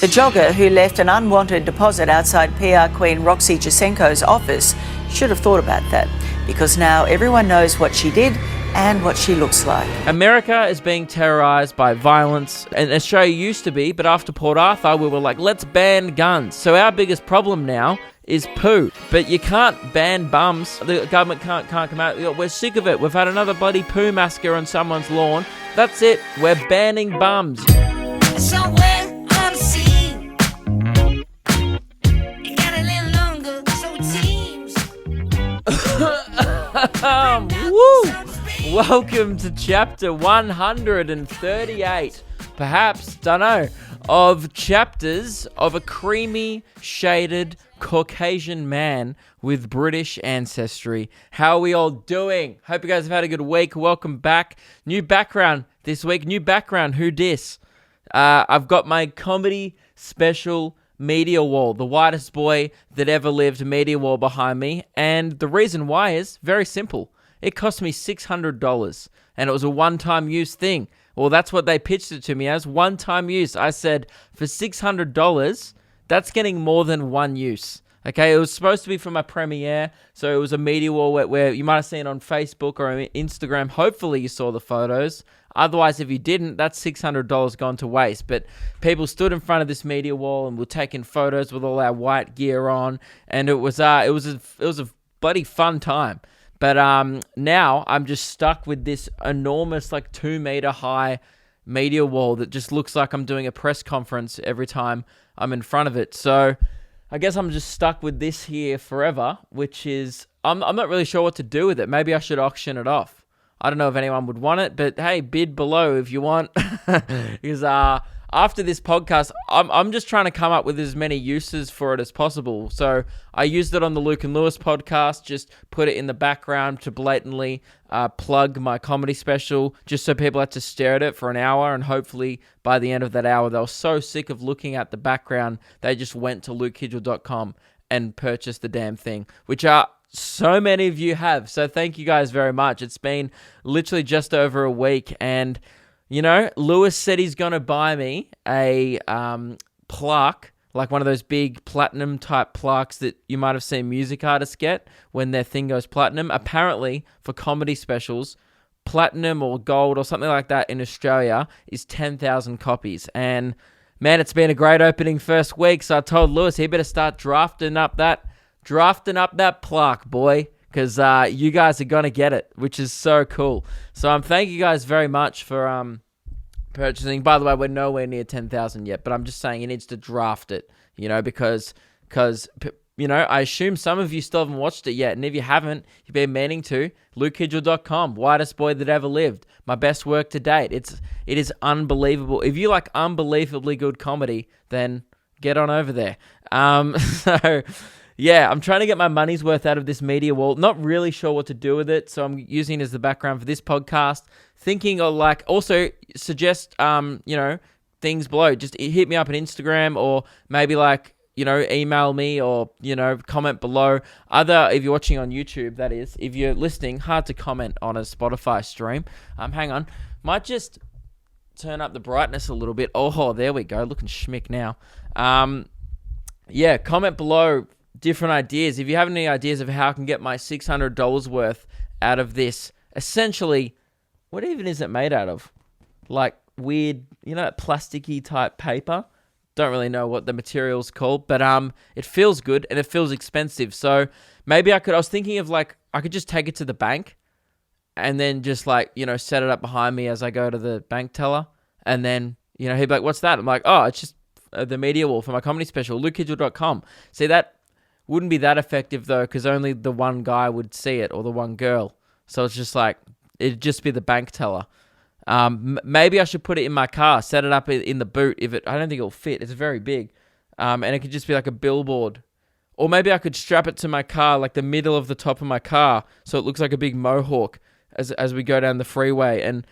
The jogger who left an unwanted deposit outside PR Queen Roxy Jasenko's office should have thought about that, because now everyone knows what she did and what she looks like. America is being terrorised by violence, and Australia used to be, but after Port Arthur, we were like, let's ban guns. So our biggest problem now is poo. But you can't ban bums. The government can't come out. We're sick of it. We've had another bloody poo massacre on someone's lawn. That's it. We're banning bums. Somewhere on the scene. It got a little longer, so it seems. Woo! Welcome to chapter 138, perhaps, dunno, of chapters of a creamy, shaded Caucasian man with British ancestry. How are we all doing? Hope you guys have had a good week. Welcome back. New background this week. New background. Who dis? I've got my comedy special media wall, the whitest boy that ever lived media wall behind me. And the reason why is very simple. It cost me $600 and it was a one-time use thing. Well, that's what they pitched it to me as, one-time use. I said, for $600, that's getting more than one use. Okay, it was supposed to be for my premiere, so it was a media wall where you might have seen it on Facebook or Instagram. Hopefully you saw the photos. Otherwise, if you didn't, that's $600 gone to waste. But people stood in front of this media wall and were taking photos with all our white gear on, and it was a bloody fun time. But now I'm just stuck with this enormous, like 2-meter high media wall that just looks like I'm doing a press conference every time I'm in front of it. So I guess I'm just stuck with this here forever, which is, I'm not really sure what to do with it. Maybe I should auction it off. I don't know if anyone would want it, but hey, bid below if you want. Because after this podcast, I'm just trying to come up with as many uses for it as possible. So I used it on the Luke and Lewis podcast, just put it in the background to blatantly plug my comedy special, just so people had to stare at it for an hour, and hopefully by the end of that hour, they were so sick of looking at the background, they just went to lukekidgell.com and purchased the damn thing, which so many of you have. So thank you guys very much. It's been literally just over a week, and you know, Lewis said he's going to buy me a plaque, like one of those big platinum type plaques that you might have seen music artists get when their thing goes platinum. Apparently, for comedy specials, platinum or gold or something like that in Australia is 10,000 copies. And man, it's been a great opening first week. So I told Lewis he better start drafting up that plaque, boy. Because you guys are going to get it, which is so cool. So thank you guys very much for purchasing. By the way, we're nowhere near 10,000 yet, but I'm just saying he needs to draft it, you know, because you know, I assume some of you still haven't watched it yet, and if you haven't, you've been meaning to. LukeKidgell.com, whitest boy that ever lived. My best work to date. It is unbelievable. If you like unbelievably good comedy, then get on over there. So yeah, I'm trying to get my money's worth out of this media wall. Not really sure what to do with it, so I'm using it as the background for this podcast. Thinking of like, also suggest, you know, things below. Just hit me up on Instagram, or maybe like, you know, email me, or, you know, comment below. If you're watching on YouTube, that is. If you're listening, hard to comment on a Spotify stream. Hang on. Might just turn up the brightness a little bit. Oh, there we go. Looking schmick now. Yeah, comment below different ideas. If you have any ideas of how I can get my $600 worth out of this, essentially, what even is it made out of? Like weird, you know, plasticky type paper. Don't really know what the material's called, but it feels good and it feels expensive. So maybe I was thinking of like, I could just take it to the bank and then just like, you know, set it up behind me as I go to the bank teller. And then, you know, he'd be like, what's that? I'm like, oh, it's just the media wall for my comedy special, lukekidgell.com. See, that wouldn't be that effective though, because only the one guy would see it, or the one girl. So it's just like, it'd just be the bank teller. Maybe I should put it in my car, set it up in the boot. I don't think it'll fit. It's very big. And it could just be like a billboard. Or maybe I could strap it to my car, like the middle of the top of my car, so it looks like a big mohawk as we go down the freeway. And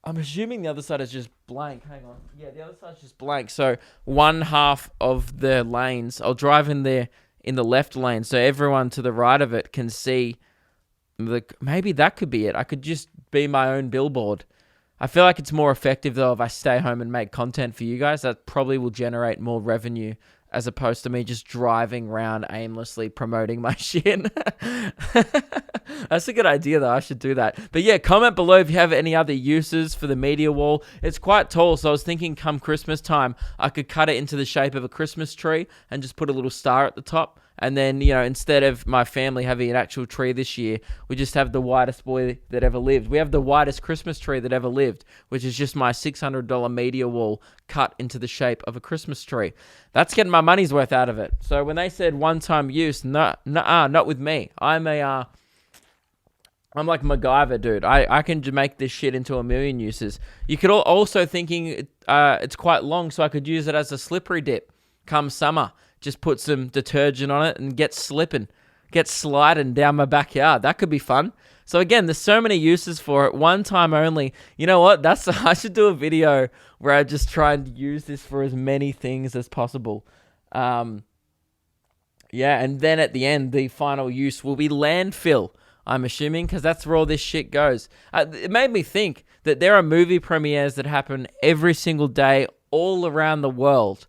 I'm assuming the other side is just blank. Hang on. Yeah, the other side's just blank. So one half of the lanes, I'll drive in there in the left lane, so everyone to the right of it can see. Maybe that could be it. I could just be my own billboard. I feel like it's more effective, though, if I stay home and make content for you guys. That probably will generate more revenue as opposed to me just driving around aimlessly promoting my shit. That's a good idea, though. I should do that. But yeah, comment below if you have any other uses for the media wall. It's quite tall, so I was thinking come Christmas time, I could cut it into the shape of a Christmas tree and just put a little star at the top. And then, you know, instead of my family having an actual tree this year, we just have the whitest boy that ever lived. We have the whitest Christmas tree that ever lived, which is just my $600 media wall cut into the shape of a Christmas tree. That's getting my money's worth out of it. So when they said one-time use, not with me. I'm like MacGyver, dude. I can make this shit into a million uses. You could also thinking it's quite long, so I could use it as a slippery dip come summer. Just put some detergent on it and get sliding down my backyard. That could be fun. So again, there's so many uses for it. One time only. You know what? I should do a video where I just try and use this for as many things as possible. Yeah, and then at the end, the final use will be landfill, I'm assuming, because that's where all this shit goes. It made me think that there are movie premieres that happen every single day all around the world.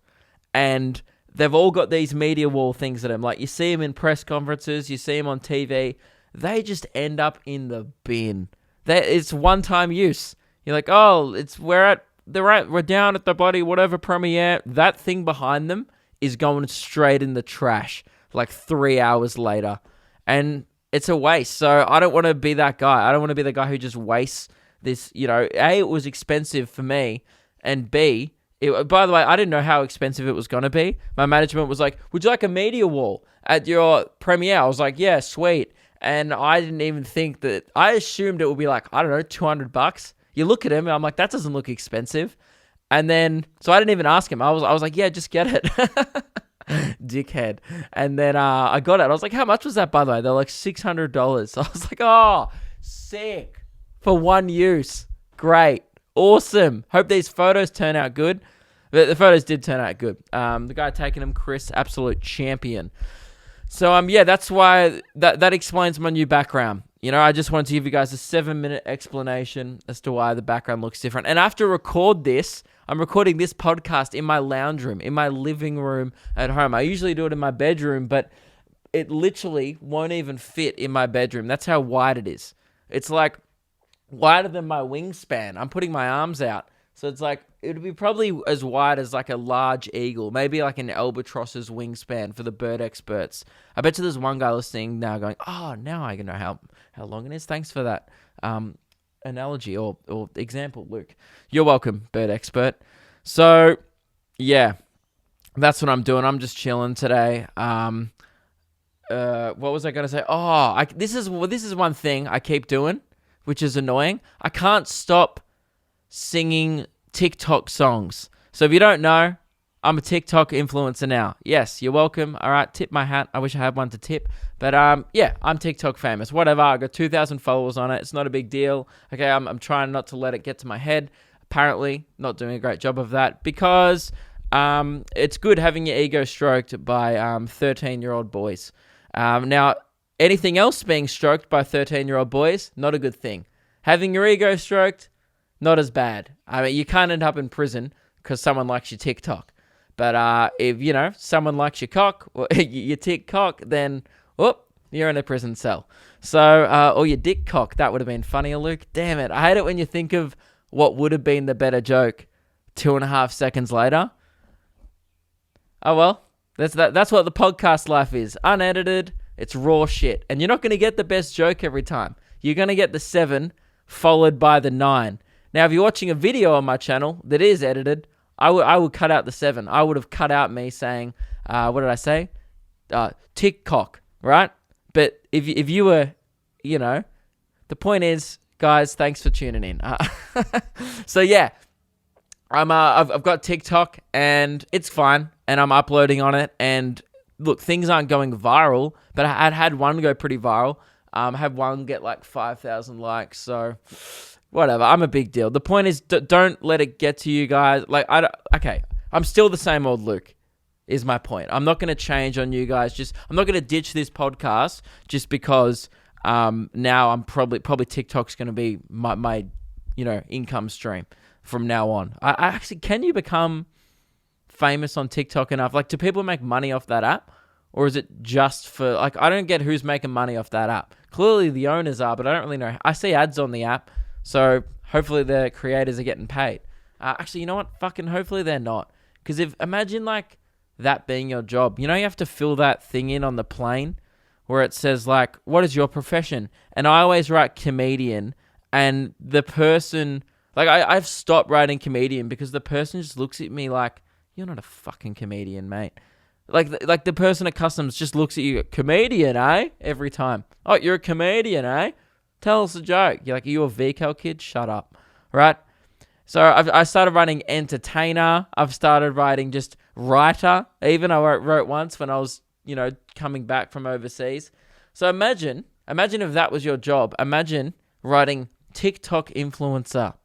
And they've all got these media wall things at them. Like, you see them in press conferences, you see them on TV. They just end up in the bin. It's one-time use. You're like, oh, we're down at the bloody whatever premiere. That thing behind them is going straight in the trash like 3 hours later. And it's a waste. So I don't want to be that guy. I don't want to be the guy who just wastes this, you know. A, it was expensive for me. And B, by the way, I didn't know how expensive it was going to be. My management was like, would you like a media wall at your premiere? I was like, yeah, sweet. And I didn't even think that, I assumed it would be like, I don't know, $200. You look at him and I'm like, that doesn't look expensive. And then, so I didn't even ask him. I was like, yeah, just get it. Dickhead. And then I got it. I was like, how much was that, by the way? They're like $600. So I was like, oh, sick. For one use. Great. Awesome. Hope these photos turn out good. The photos did turn out good. The guy taking them, Chris, absolute champion. So yeah, that's why that explains my new background. You know, I just wanted to give you guys a 7-minute explanation as to why the background looks different. And after record this, I'm recording this podcast in my lounge room, in my living room at home. I usually do it in my bedroom, but it literally won't even fit in my bedroom. That's how wide it is. It's like wider than my wingspan. I'm putting my arms out. So it's like, it would be probably as wide as like a large eagle, maybe like an albatross's wingspan for the bird experts. I bet you there's one guy listening now going, oh, now I can know how long it is. Thanks for that analogy or example, Luke. You're welcome, bird expert. So yeah, that's what I'm doing. I'm just chilling today. What was I going to say? Oh, this is one thing I keep doing, which is annoying. I can't stop singing TikTok songs. So if you don't know, I'm a TikTok influencer now. Yes, you're welcome. All right, tip my hat. I wish I had one to tip. But yeah, I'm TikTok famous. Whatever. I got 2,000 followers on it. It's not a big deal. Okay, I'm trying not to let it get to my head. Apparently, not doing a great job of that because it's good having your ego stroked by 13-year-old boys. Now, anything else being stroked by 13-year-old boys, not a good thing. Having your ego stroked, not as bad. I mean, you can't end up in prison because someone likes your TikTok. But if, you know, someone likes your cock, or your TikTok, then, whoop, you're in a prison cell. So, or your dick cock, that would have been funnier, Luke. Damn it. I hate it when you think of what would have been the better joke 2.5 seconds later. Oh, well, that's what the podcast life is. Unedited, it's raw shit. And you're not going to get the best joke every time. You're going to get the 7 followed by the 9. Now, if you're watching a video on my channel that is edited, I would cut out the 7. I would have cut out me saying, what did I say? Tick cock, right? But if you were, you know, the point is, guys, thanks for tuning in. So yeah, I've got TikTok and it's fine, and I'm uploading on it. And look, things aren't going viral, but I had one go pretty viral. I had one get like 5,000 likes, so whatever. I'm a big deal. The point is, don't let it get to you guys. Like, I'm still the same old Luke, is my point. I'm not going to change on you guys. I'm not going to ditch this podcast just because now I'm probably TikTok's going to be my income stream from now on. I actually, can you become famous on TikTok enough? Like, do people make money off that app? Or is it just for, like, I don't get who's making money off that app. Clearly the owners are, but I don't really know. I see ads on the app, so hopefully the creators are getting paid. Actually, you know what? Fucking hopefully they're not. Because imagine, like, that being your job. You have to fill that thing in on the plane where it says, like, what is your profession? And I always write comedian, and the person, like, I've stopped writing comedian because the person just looks at me like, you're not a fucking comedian, mate. Like the person at customs just looks at you, comedian, eh? Every time. Oh, you're a comedian, eh? Tell us a joke. You're like, are you a VCAL kid? Shut up. Right? So I started writing entertainer. I've started writing just writer. Even I wrote once when I was, coming back from overseas. So imagine if that was your job. Imagine writing TikTok influencer.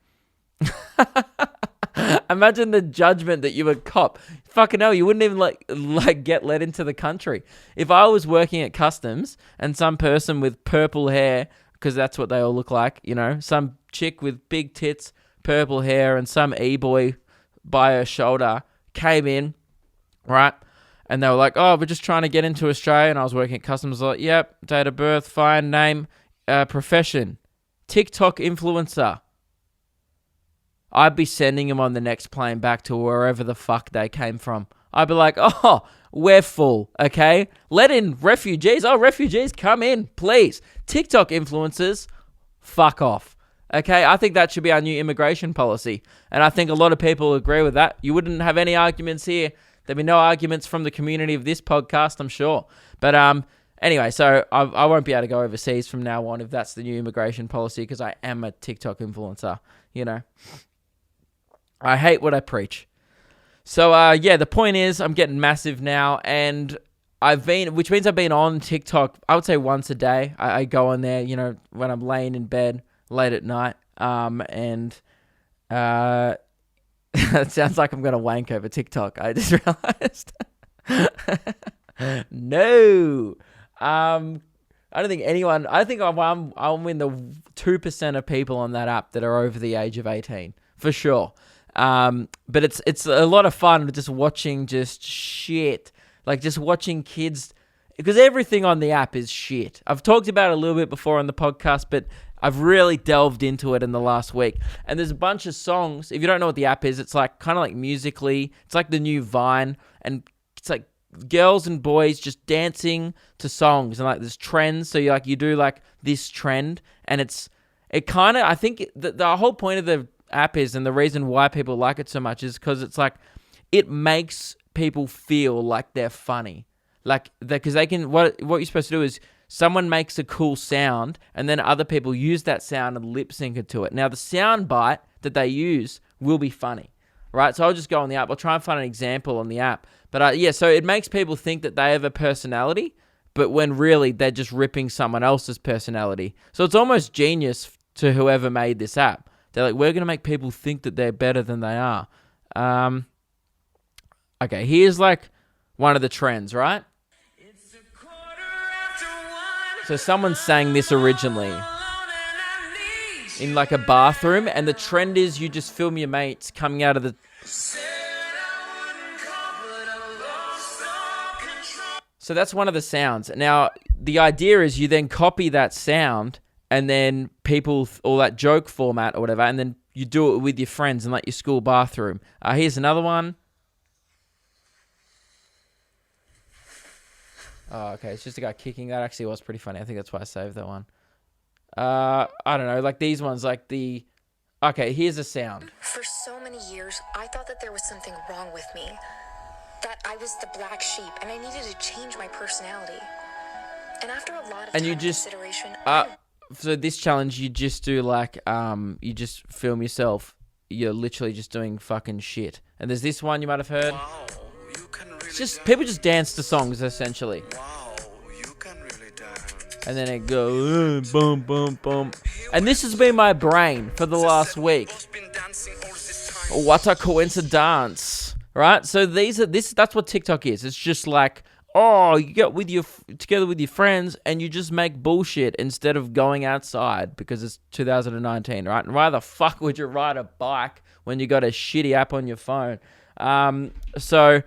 Imagine the judgment that you would cop. Fucking hell, you wouldn't even like get let into the country. If I was working at customs and some person with purple hair, because that's what they all look like, some chick with big tits, purple hair, and some e-boy by her shoulder came in, right? And they were like, oh, we're just trying to get into Australia. And I was working at customs. I was like, yep, date of birth, fine, name, profession, TikTok influencer. I'd be sending them on the next plane back to wherever the fuck they came from. I'd be like, oh, we're full, okay? Let in refugees. Oh, refugees, come in, please. TikTok influencers, fuck off, okay? I think that should be our new immigration policy. And I think a lot of people agree with that. You wouldn't have any arguments here. There'd be no arguments from the community of this podcast, I'm sure. But anyway, so I won't be able to go overseas from now on if that's the new immigration policy because I am a TikTok influencer, I hate what I preach. So, the point is I'm getting massive now, and which means I've been on TikTok, I would say once a day. I go on there, when I'm laying in bed late at night, and it sounds like I'm going to wank over TikTok. I just realized. No. I don't think anyone, I think I'm in the 2% of people on that app that are over the age of 18, for sure. But it's a lot of fun just watching just shit, like just watching kids, because everything on the app is shit. I've talked about it a little bit before on the podcast, but I've really delved into it in the last week. And there's a bunch of songs. If you don't know what the app is, it's like kind of like Musically. It's like the new Vine, and it's like girls and boys just dancing to songs, and like there's trends. So you do like this trend, and I think the whole point of the app is, and the reason why people like it so much is because it's like it makes people feel like they're funny, like because they can. What you're supposed to do is someone makes a cool sound, and then other people use that sound and lip sync it to it. Now the sound bite that they use will be funny, right? So I'll just go on the app. I'll try and find an example on the app, but so it makes people think that they have a personality, but when really they're just ripping someone else's personality. So it's almost genius to whoever made this app. They're like, we're going to make people think that they're better than they are. Okay, here's like one of the trends, right? So someone sang this originally in like a bathroom, and the trend is you just film your mates coming out of the... So that's one of the sounds. Now, the idea is you then copy that sound, and then people, or that joke format or whatever, and then you do it with your friends in like your school bathroom. Here's another one. Oh, okay, it's just a guy kicking. That actually was pretty funny. I think that's why I saved that one. I don't know, like these ones, like the... Okay, here's a sound. For so many years, I thought that there was something wrong with me. That I was the black sheep, and I needed to change my personality. And after a lot of time and consideration... So this challenge, you just do like, you just film yourself. You're literally just doing fucking shit. And there's this one you might have heard. Wow, you can really it's just, dance. people just dance to songs, essentially. Wow, you can really dance. And then it goes, boom, boom, boom. And this has been my brain for the last week. What a coincidence. Right? So that's what TikTok is. It's just like oh, you get together with your friends and you just make bullshit instead of going outside because it's 2019, right? And why the fuck would you ride a bike when you got a shitty app on your phone? So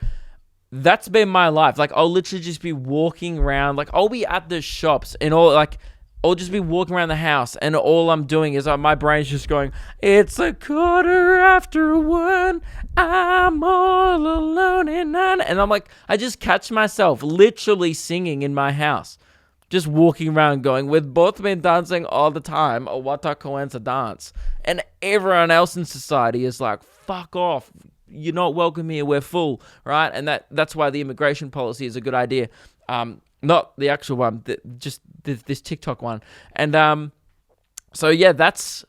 that's been my life. Like, I'll literally just be walking around. Like, I'll be at the shops and all, like, I'll just be walking around the house and all I'm doing is my brain's just going, it's 1:15. I'm all alone and none. And I'm like, I just catch myself literally singing in my house. Just walking around going, we've both been dancing all the time. Oh, what a coincidence. And everyone else in society is like, fuck off. You're not welcome here. We're full, right? And that's why the immigration policy is a good idea. Not the actual one, just this TikTok one. And so yeah, that's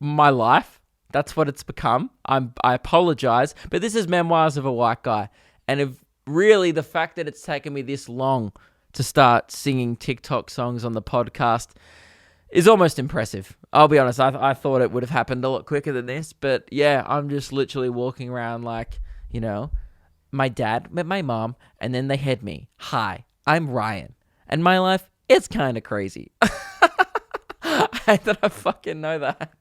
my life. That's what it's become. I apologize, but this is Memoirs of a White Guy. And if really the fact that it's taken me this long to start singing TikTok songs on the podcast is almost impressive. I'll be honest, I thought it would have happened a lot quicker than this, but yeah, I'm just literally walking around like, you know, my dad met my mom and then they had me. Hi, I'm Ryan. And my life, it's kind of crazy. I hate that I fucking know that.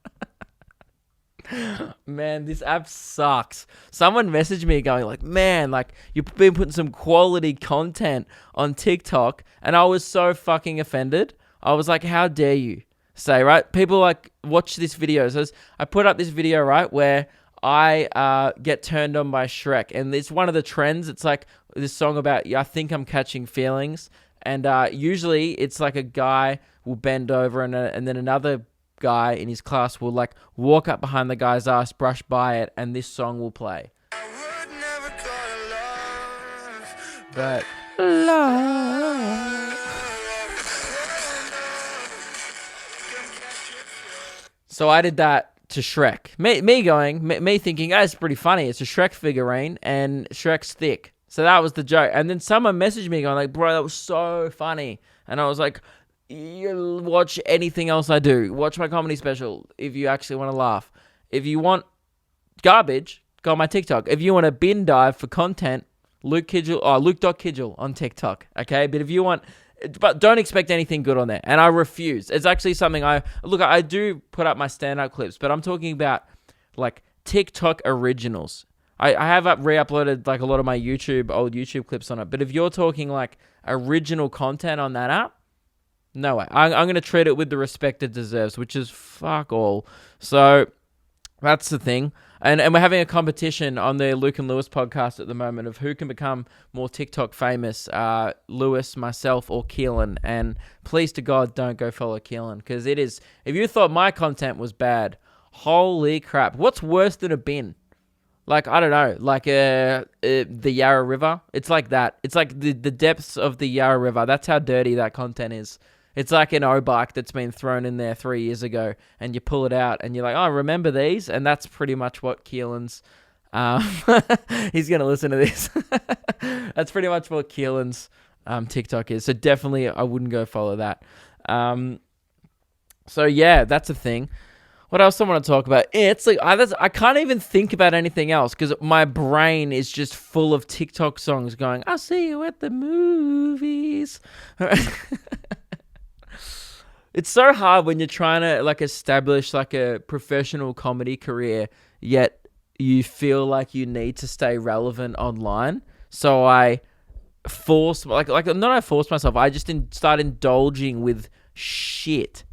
Man, this app sucks. Someone messaged me going like, man, like you've been putting some quality content on TikTok. And I was so fucking offended. I was like, how dare you say, right? People like watch this video. So I put up this video, right, where I get turned on by Shrek. And it's one of the trends. It's like this song about, I think I'm catching feelings. And usually it's like a guy will bend over and then another guy in his class will like walk up behind the guy's ass, brush by it, and this song will play. But love. So I did that to Shrek. Me thinking, oh, it's pretty funny. It's a Shrek figurine and Shrek's thick. So that was the joke. And then someone messaged me going like, bro, that was so funny. And I was like, you watch anything else I do. Watch my comedy special if you actually want to laugh. If you want garbage, go on my TikTok. If you want a bin dive for content, Luke.Kidgell on TikTok. Okay? But if you want... But don't expect anything good on there. And I refuse. It's actually something I do put up my stand-up clips, but I'm talking about like TikTok originals. I have re-uploaded like a lot of my old YouTube clips on it. But if you're talking like original content on that app, no way. I'm going to treat it with the respect it deserves, which is fuck all. So that's the thing. And we're having a competition on the Luke and Lewis podcast at the moment of who can become more TikTok famous, Lewis, myself, or Keelan. And please to God, don't go follow Keelan, because it is, if you thought my content was bad, holy crap. What's worse than a bin? Like, I don't know, like the Yarra River. It's like that. It's like the depths of the Yarra River. That's how dirty that content is. It's like an O-bike that's been thrown in there 3 years ago, and you pull it out, and you're like, oh, remember these? And that's pretty much what Keelan's... he's going to listen to this. That's pretty much what Keelan's TikTok is. So definitely, I wouldn't go follow that. So yeah, that's a thing. What else I want to talk about? It's like I can't even think about anything else because my brain is just full of TikTok songs going, I'll see you at the movies. It's so hard when you're trying to like establish like a professional comedy career, yet you feel like you need to stay relevant online. So I force myself. I just start indulging with shit.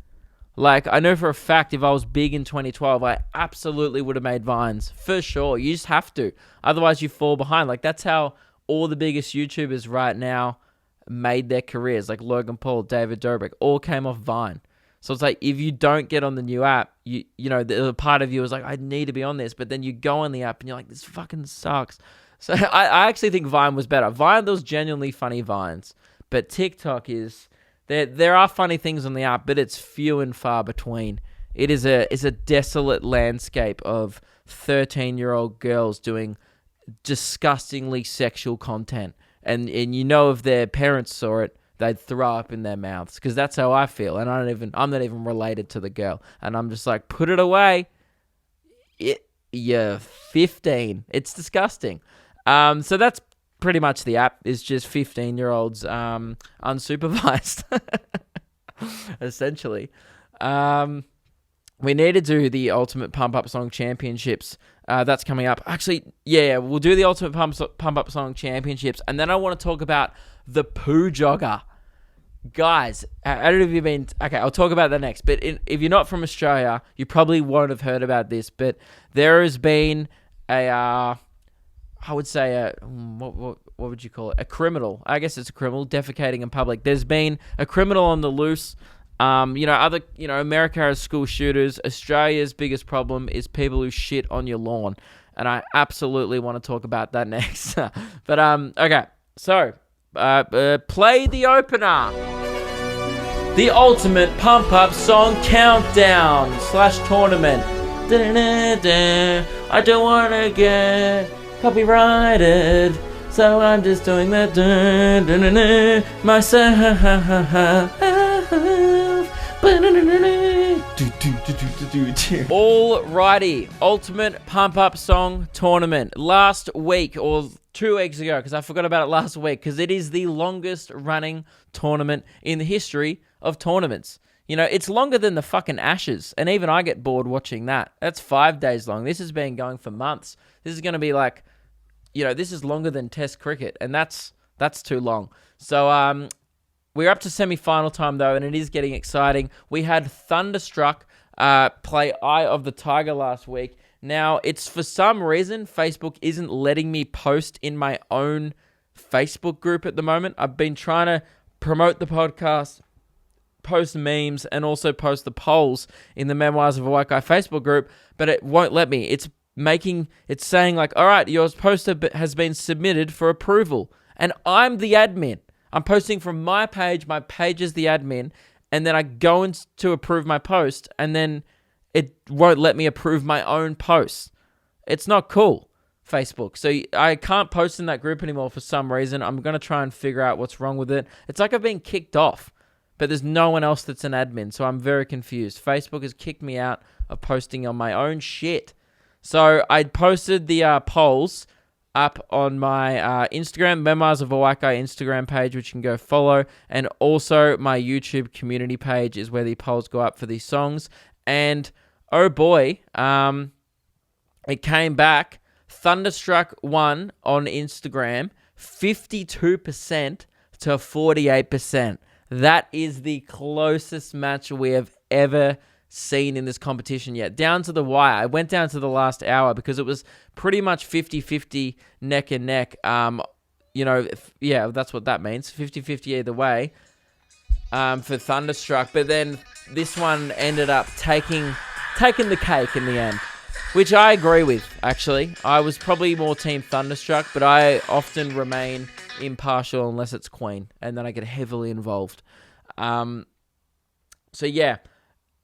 Like, I know for a fact if I was big in 2012, I absolutely would have made Vines. For sure. You just have to. Otherwise, you fall behind. Like, that's how all the biggest YouTubers right now made their careers. Like Logan Paul, David Dobrik, all came off Vine. So it's like, if you don't get on the new app, you know, the part of you is like, I need to be on this. But then you go on the app and you're like, this fucking sucks. So I actually think Vine was better. Vine, those genuinely funny Vines. But TikTok is... There are funny things on the app, but it's few and far between. It's a desolate landscape of 13-year-old girls doing disgustingly sexual content. And you know, if their parents saw it, they'd throw up in their mouths, because that's how I feel. And I'm not even related to the girl. And I'm just like, put it away. You're 15. It's disgusting. So that's pretty much the app is just 15-year-olds unsupervised, essentially. We need to do the Ultimate Pump Up Song Championships. That's coming up. Actually, yeah, we'll do the Ultimate Pump Up Song Championships, and then I want to talk about the Poo Jogger. Guys, how have you been? Okay, I'll talk about that next. But if you're not from Australia, you probably won't have heard about this. But there has been I would say what would you call it? A criminal. I guess it's a criminal defecating in public. There's been a criminal on the loose. America has school shooters. Australia's biggest problem is people who shit on your lawn, and I absolutely want to talk about that next. But okay, so play the opener, the Ultimate Pump Up Song Countdown / Tournament. I don't want to get copyrighted, so I'm just doing that myself. Alrighty, Ultimate Pump Up Song Tournament. Last week, or 2 weeks ago, because I forgot about it last week, because it is the longest running tournament in the history of tournaments. You know, it's longer than the fucking Ashes, and even I get bored watching that. That's 5 days long. This has been going for months. This is going to be like, this is longer than Test cricket, and that's too long. So, we're up to semi-final time, though, and it is getting exciting. We had Thunderstruck play Eye of the Tiger last week. Now, it's for some reason, Facebook isn't letting me post in my own Facebook group at the moment. I've been trying to promote the podcast, post memes, and also post the polls in the Memoirs of a White Guy Facebook group, but it won't let me. It's saying like, all right, your post has been submitted for approval, and I'm the admin. I'm posting from my page is the admin, and then I go in to approve my post, and then it won't let me approve my own posts. It's not cool, Facebook. So I can't post in that group anymore for some reason. I'm going to try and figure out what's wrong with it. It's like I've been kicked off, but there's no one else that's an admin, so I'm very confused. Facebook has kicked me out of posting on my own shit. So I posted the polls up on my Instagram, Memoirs of a White Guy Instagram page, which you can go follow, and also my YouTube community page is where the polls go up for these songs. And oh boy, it came back. Thunderstruck won on Instagram, 52% to 48%. That is the closest match we have ever seen in this competition yet. Down to the wire. I went down to the last hour because it was pretty much 50-50 neck and neck. Yeah, that's what that means. 50-50 either way for Thunderstruck. But then this one ended up taking the cake in the end, which I agree with, actually. I was probably more Team Thunderstruck, but I often remain impartial unless it's Queen, and then I get heavily involved. So yeah.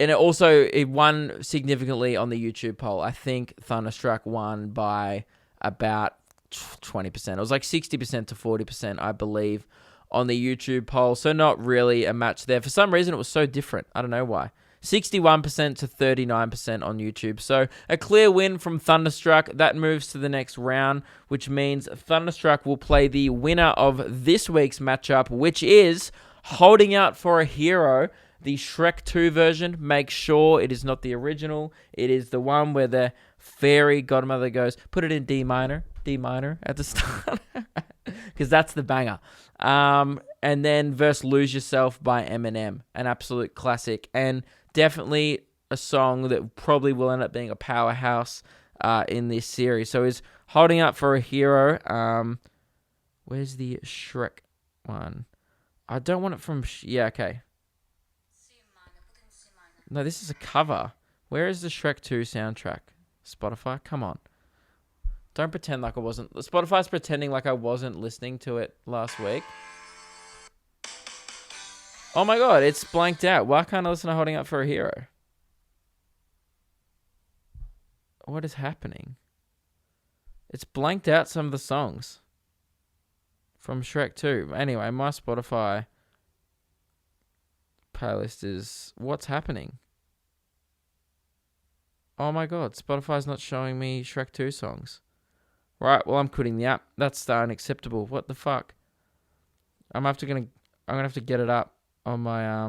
And it won significantly on the YouTube poll. I think Thunderstruck won by about 20%. It was like 60% to 40%, I believe, on the YouTube poll. So not really a match there. For some reason, it was so different. I don't know why. 61% to 39% on YouTube. So a clear win from Thunderstruck. That moves to the next round, which means Thunderstruck will play the winner of this week's matchup, which is Holding Out for a Hero, the Shrek 2 version. Make sure it is not the original. It is the one where the fairy godmother goes, put it in D minor at the start, because that's the banger. And then verse Lose Yourself by Eminem, an absolute classic, and definitely a song that probably will end up being a powerhouse in this series. So is Holding Out for a Hero. Where's the Shrek one? I don't want it from... yeah, okay. No, this is a cover. Where is the Shrek 2 soundtrack? Spotify? Come on. Don't pretend like I wasn't... Spotify's pretending like I wasn't listening to it last week. Oh my god, it's blanked out. Why can't I listen to Holding Up for a Hero? What is happening? It's blanked out some of the songs from Shrek 2. Anyway, my Spotify playlist is... what's happening? Oh my god, Spotify's not showing me Shrek 2 songs. Right, well, I'm quitting the app. That's unacceptable. What the fuck? I'm gonna have to get it up on my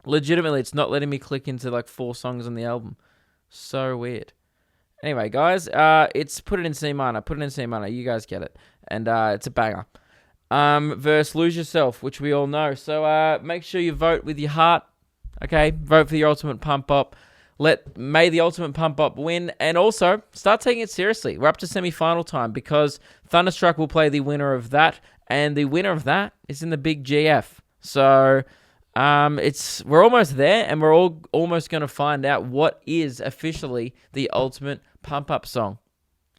legitimately, it's not letting me click into like 4 songs on the album. So weird. Anyway, guys, it's Put It in C minor. Put It in C minor. You guys get it. And it's a banger. Verse Lose Yourself, which we all know. So make sure you vote with your heart. Okay? Vote for the ultimate pump up. May the ultimate pump up win. And also, start taking it seriously. We're up to semi-final time because Thunderstruck will play the winner of that. And the winner of that is in the big GF. So we're almost there, and we're all almost going to find out what is officially the ultimate pump-up song.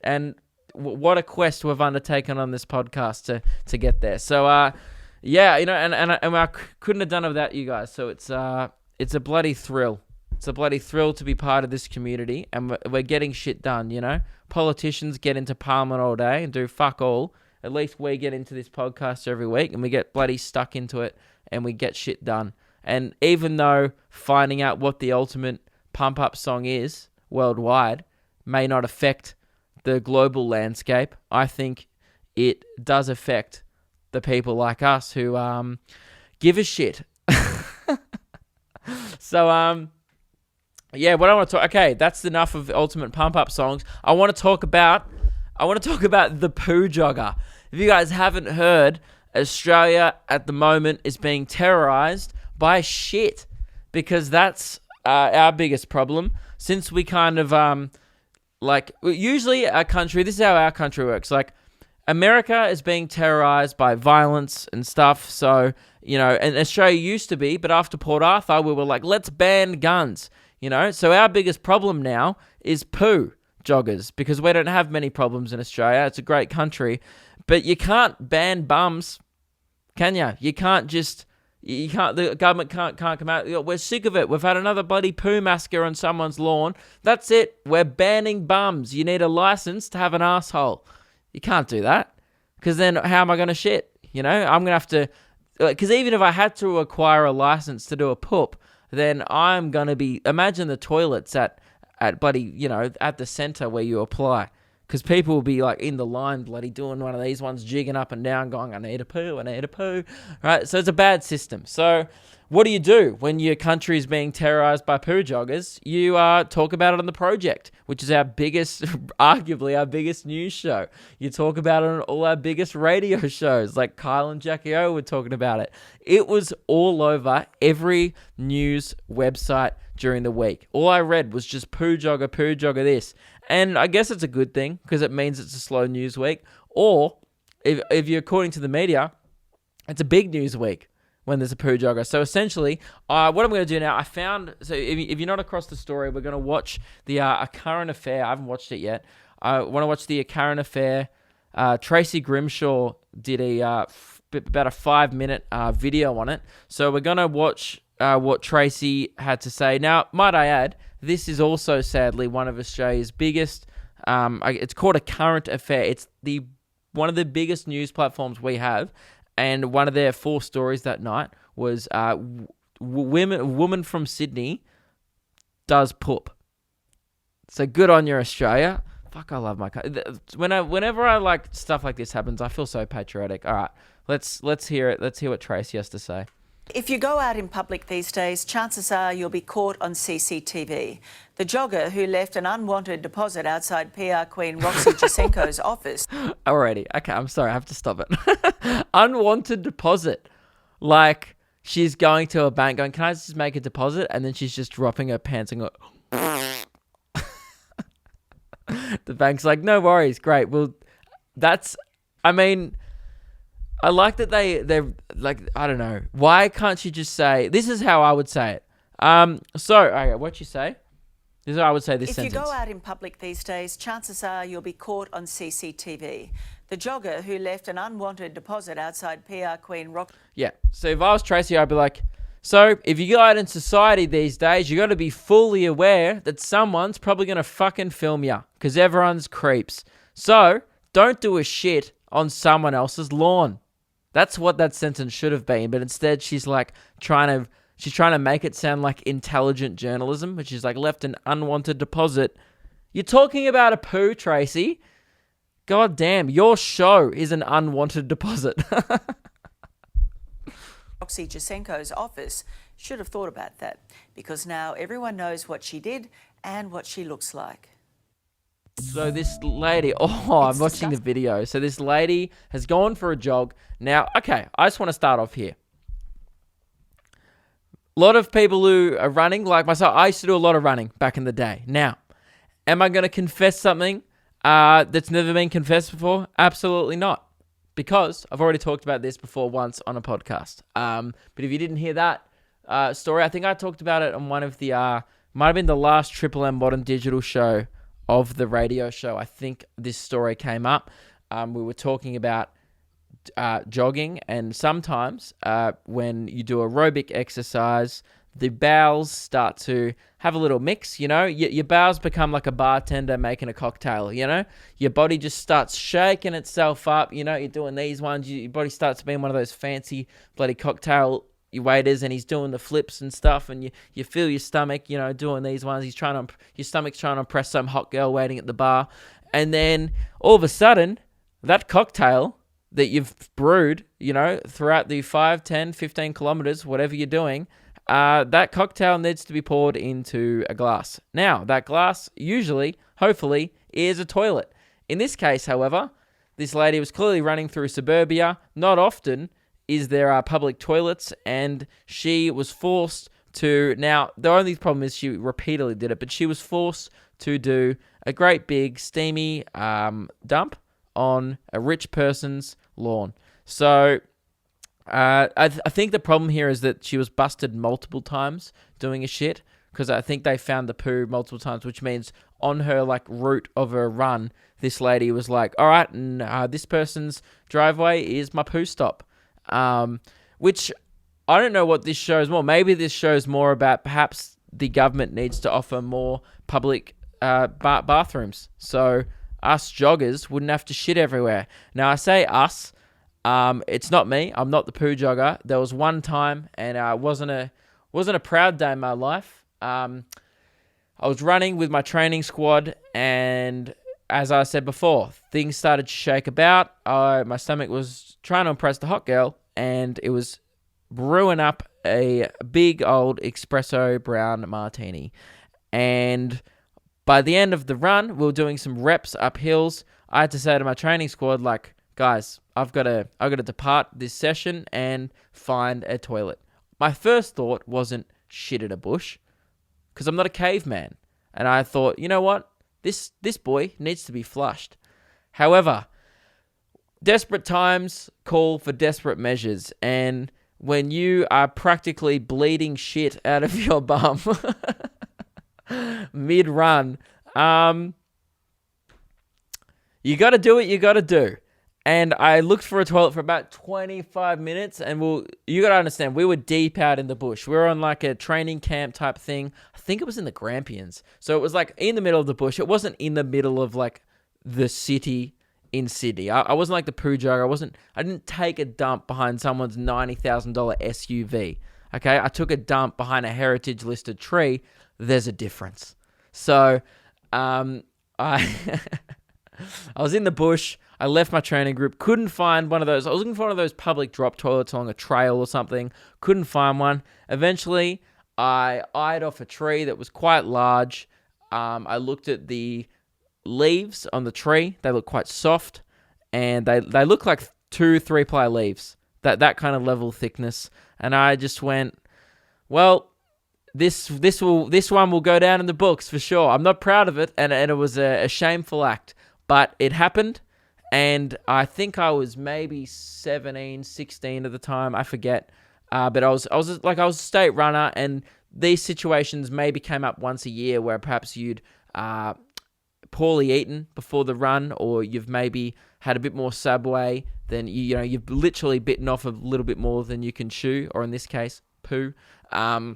And what a quest we've undertaken on this podcast to get there. So, yeah, you know, and I couldn't have done it without you guys. So it's a bloody thrill. It's a bloody thrill to be part of this community, and we're getting shit done, you know? Politicians get into Parliament all day and do fuck all. At least we get into this podcast every week, and we get bloody stuck into it, and we get shit done. And even though finding out what the ultimate pump-up song is worldwide may not affect the global landscape, I think it does affect the people like us who give a shit. So, yeah, what I want to talk... Okay, that's enough of ultimate pump-up songs. I want to talk about the Poo Jogger. If you guys haven't heard, Australia at the moment is being terrorized by shit, because that's our biggest problem. Since we kind of usually our country, this is how our country works. Like, America is being terrorized by violence and stuff. So, you know, and Australia used to be, but after Port Arthur, we were like, let's ban guns, you know. So our biggest problem now is poo joggers, because we don't have many problems in Australia. It's a great country, but you can't ban bums, can you? You can't. The government can't come out. We're sick of it. We've had another bloody poo massacre on someone's lawn. That's it. We're banning bums. You need a license to have an asshole. You can't do that, because then how am I going to shit? You know, I'm going to have to, because even if I had to acquire a license to do a poop, then I'm going to be, imagine the toilets at bloody, you know, at the center where you apply. Because people will be like in the line, bloody doing one of these ones, jigging up and down, going, I need a poo. Right? So it's a bad system. So what do you do when your country is being terrorized by poo joggers? You talk about it on The Project, which is arguably our biggest news show. You talk about it on all our biggest radio shows, like Kyle and Jackie O were talking about it. It was all over every news website during the week. All I read was just poo jogger this. And I guess it's a good thing, because it means it's a slow news week. Or, if you're according to the media, it's a big news week when there's a poo jogger. So essentially, what I'm going to do now, so if you're not across the story, we're going to watch the A Current Affair. I haven't watched it yet. I want to watch the A Current Affair. Tracy Grimshaw did about a 5-minute video on it. So we're going to watch what Tracy had to say. Now, might I add, this is also sadly one of Australia's biggest, it's called A Current Affair. It's one of the biggest news platforms we have. And one of their 4 stories that night was a woman from Sydney does poop. So good on you, Australia. Fuck, I love my country. Whenever I like stuff like this happens, I feel so patriotic. All right, let's hear it. Let's hear what Tracy has to say. If you go out in public these days, chances are you'll be caught on CCTV. The jogger who left an unwanted deposit outside PR Queen Roxy Jasenko's office. Alrighty, okay, I'm sorry, I have to stop it. Unwanted deposit. Like, she's going to a bank going, can I just make a deposit? And then she's just dropping her pants and going, the bank's like, no worries, great. Well, I like that they're like, I don't know. Why can't you just say, this is how I would say it. Okay, what'd you say? This is how I would say this sentence. If you go out in public these days, chances are you'll be caught on CCTV. The jogger who left an unwanted deposit outside PR Queen Rock. Yeah, so if I was Tracy, I'd be like, so if you go out in society these days, you got to be fully aware that someone's probably going to fucking film you, because everyone's creeps. So don't do a shit on someone else's lawn. That's what that sentence should have been, but instead she's like trying to make it sound like intelligent journalism, which is like left an unwanted deposit. You're talking about a poo, Tracy. God damn, your show is an unwanted deposit. Roxy Jasenko's office should have thought about that, because now everyone knows what she did and what she looks like. So this lady, I'm watching the video. So this lady has gone for a jog. Now, okay, I just want to start off here. A lot of people who are running, like myself, I used to do a lot of running back in the day. Now, am I going to confess something that's never been confessed before? Absolutely not. Because I've already talked about this before once on a podcast. But if you didn't hear that story, I think I talked about it on one of the, might have been the last Triple M Modern Digital show of the radio show. I think this story came up. We were talking about jogging, and sometimes when you do aerobic exercise, the bowels start to have a little mix, you know? Your bowels become like a bartender making a cocktail, you know? Your body just starts shaking itself up, you know? You're doing these ones, your body starts being one of those fancy bloody cocktail waiters, and he's doing the flips and stuff, and you feel your stomach, you know, doing these ones. Your stomach's trying to impress some hot girl waiting at the bar. And then all of a sudden, that cocktail that you've brewed, you know, throughout the 5, 10, 15 kilometers, whatever you're doing, that cocktail needs to be poured into a glass. Now, that glass usually, hopefully, is a toilet. In this case, however, this lady was clearly running through suburbia. Not often is there public toilets, and she was forced to... Now, the only problem is she repeatedly did it, but she was forced to do a great big steamy dump on a rich person's lawn. So I think the problem here is that she was busted multiple times doing a shit, because I think they found the poo multiple times, which means on her like route of her run, this lady was like, all right, and this person's driveway is my poo stop. Which I don't know what this shows more. Maybe this shows more about perhaps the government needs to offer more public bathrooms, so us joggers wouldn't have to shit everywhere. Now, I say us, it's not me. I'm not the poo jogger. There was one time, and it wasn't a proud day in my life. I was running with my training squad, and as I said before, things started to shake about. My stomach was trying to impress the hot girl, and it was brewing up a big old espresso brown martini. And by the end of the run, we were doing some reps up hills. I had to say to my training squad, like, guys, I've got to depart this session and find a toilet. My first thought wasn't shit at a bush, because I'm not a caveman. And I thought, you know what? This boy needs to be flushed. However, desperate times call for desperate measures. And when you are practically bleeding shit out of your bum mid-run, you got to do what you got to do. And I looked for a toilet for about 25 minutes, and you got to understand, we were deep out in the bush. We were on like a training camp type thing. I think it was in the Grampians. So it was like in the middle of the bush. It wasn't in the middle of like the city in Sydney. I wasn't like the Poo Jogger. I didn't take a dump behind someone's $90,000 SUV. Okay, I took a dump behind a heritage listed tree. There's a difference. So, I was in the bush. I left my training group. Couldn't find one of those. I was looking for one of those public drop toilets along a trail or something. Couldn't find one. Eventually, I eyed off a tree that was quite large. I looked at the leaves on the tree. They look quite soft, and they look like 2-3 ply leaves. That kind of level thickness. And I just went, well, this one will go down in the books for sure. I'm not proud of it, and it was a shameful act, but it happened. And I think I was maybe 17, 16 at the time. I forget. But I was a state runner, and these situations maybe came up once a year where perhaps you'd poorly eaten before the run, or you've maybe had a bit more Subway than you've literally bitten off a little bit more than you can chew, or in this case, poo. So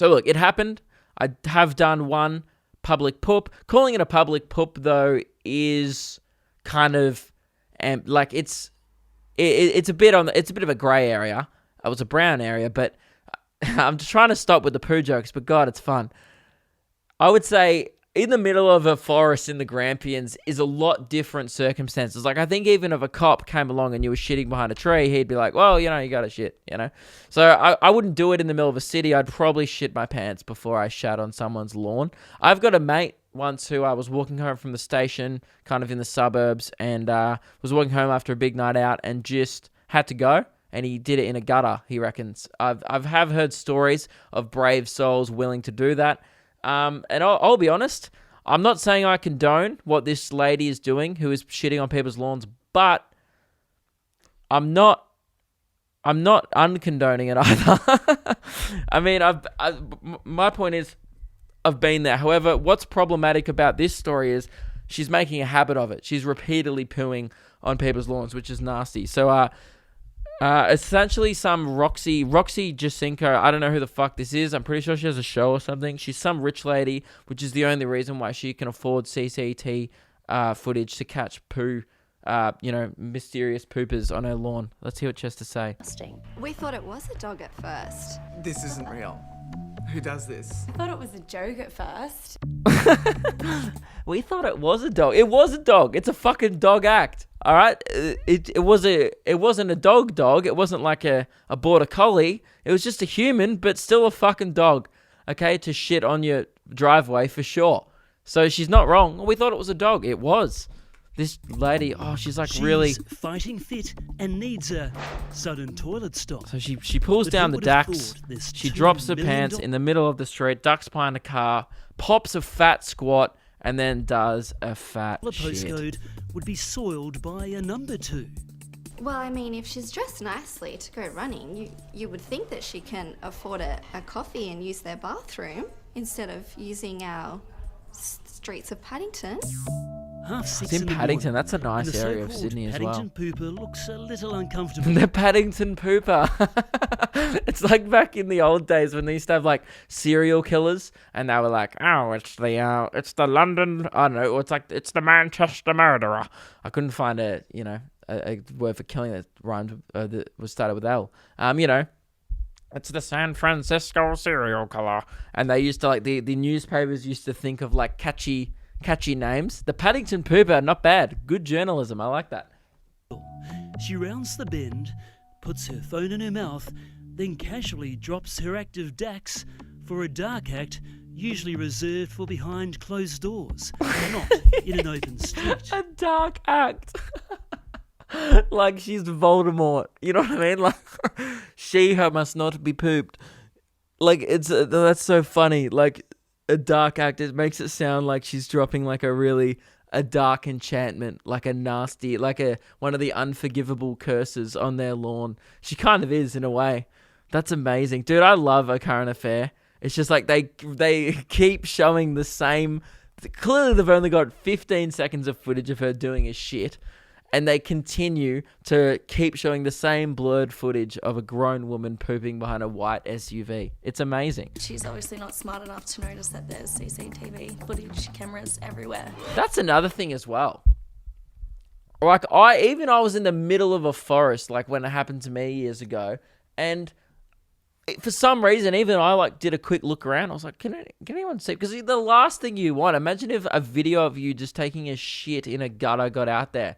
look, it happened. I have done one public poop. Calling it a public poop though is kind of like it's a bit of a grey area. It was a brown area, but I'm just trying to stop with the poo jokes. But God, it's fun. I would say in the middle of a forest in the Grampians is a lot different circumstances. Like, I think even if a cop came along and you were shitting behind a tree, he'd be like, well, you know, you got to shit, you know? So I wouldn't do it in the middle of a city. I'd probably shit my pants before I shat on someone's lawn. I've got a mate once who I was walking home from the station, kind of in the suburbs, and was walking home after a big night out and just had to go. And he did it in a gutter, he reckons. I've heard stories of brave souls willing to do that. And I'll be honest, I'm not saying I condone what this lady is doing who is shitting on people's lawns, but I'm not uncondoning it either. I mean, my point is, I've been there. However, what's problematic about this story is she's making a habit of it. She's repeatedly pooing on people's lawns, which is nasty. So, essentially some Roxy Jacinko, I don't know who the fuck this is. I'm pretty sure she has a show or something. She's some rich lady, which is the only reason why she can afford CCT footage to catch poo, mysterious poopers on her lawn. Let's hear what she has to say. We thought it was a dog at first. This isn't real. Who does this? I thought it was a joke at first. We thought it was a dog. It was a dog. It's a fucking dog act. All right. It wasn't a dog. It wasn't like a border collie. It was just a human, but still a fucking dog. Okay, to shit on your driveway for sure. So she's not wrong. We thought it was a dog. It was. This lady, she's really fighting fit and needs a sudden toilet stop. So she pulls down the Dax, she drops her pants in the middle of the street, ducks behind a car, pops a fat squat, and then does a fat The shit. postcode would be soiled by a number 2. Well, I mean, if she's dressed nicely to go running, you would think that she can afford a coffee and use their bathroom instead of using our streets of Paddington. It's in Paddington. That's a nice area of Sydney as well. Paddington pooper looks a little uncomfortable. The Paddington pooper. It's like back in the old days when they used to have like serial killers, and they were like, "Oh, it's the London. I don't know. It's the Manchester murderer." I couldn't find a word for killing that rhymed that was started with L. It's the San Francisco serial killer, and they used to the newspapers used to think of like catchy names. The Paddington Pooper, not bad. Good journalism. I like that. She rounds the bend, puts her phone in her mouth, then casually drops her active Dax for a dark act usually reserved for behind closed doors, not in an open street. A dark act. Like she's Voldemort. You know what I mean? Like her must not be pooped. Like that's so funny. Like a dark act, it makes it sound like she's dropping like a dark enchantment, like a nasty, like one of the unforgivable curses on their lawn. She kind of is in a way. That's amazing. Dude, I love A Current Affair. It's just like they keep showing the same. Clearly they've only got 15 seconds of footage of her doing a shit, and they continue to keep showing the same blurred footage of a grown woman pooping behind a white SUV. It's amazing. She's obviously not smart enough to notice that there's CCTV footage cameras everywhere. That's another thing as well. Like I was in the middle of a forest, like when it happened to me years ago, and for some reason, even I did a quick look around. I was like, can anyone see? Because the last thing you want, imagine if a video of you just taking a shit in a gutter got out there.